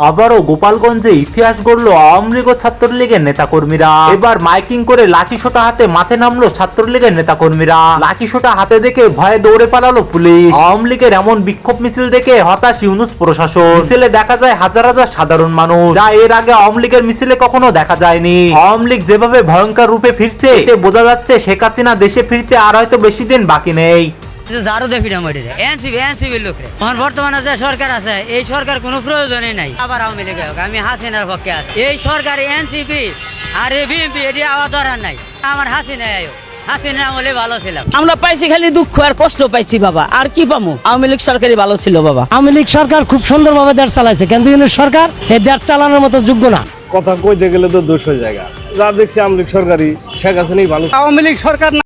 আবারও গোপালগঞ্জে ইতিহাস গড়ল আওয়ামী লীগ ও ছাত্রলীগের নেতাকর্মীরা। এবার মাইকিং করে লাঠি সোঁটা হাতে মাঠে নামলো ছাত্রলীগের নেতাকর্মীরা। লাঠি সোঁটা হাতে দেখে ভয়ে দৌড়ে পালালো পুলিশ। আওয়ামী লীগের এমন বিক্ষোভ মিছিল দেখে হতাশ ইউনূস প্রশাসন। মিছিলে দেখা যায় হাজার হাজার সাধারণ মানুষ, যা এর আগে আওয়ামী লীগের মিছিলে কখনো দেখা যায়নি। আওয়ামী লীগ যেভাবে ভয়ঙ্কর রূপে ফিরছে, এতে বোঝা যাচ্ছে শেখ হাসিনা দেশে ফিরতে আর হয়তো বেশি দিন বাকি নেই। যারও দেখি না মাটিতে এনসিবির লোকরে আমার বর্তমানে যে সরকার আছে এই সরকার কোনো প্রয়োজনই নাই। আবার আওয়ামী লীগ হোক, আমি হাসিনার পক্ষে আছি। এই সরকার এনসিপি আর বিএনপি এটি আওয়া দরকার নাই। আমার হাসিনা হাসিনা আমলে ভালো ছিলাম। আমরা পাইছি খালি দুঃখ আর কষ্ট পাইছি বাবা, আর কি পাবো। আওয়ামী লীগ সরকারই ভালো ছিল বাবা। আওয়ামী লীগ সরকার খুব সুন্দরভাবে দেশ চালাইছে, কিন্তু সরকার এই দেশ চালানোর মতো যোগ্য না। কথা কইতে গেলে তো 200 জায়গা। যা দেখছি আওয়ামী লীগ সরকারই শেখ হাসিনাই ভালো। আওয়ামী লীগ সরকার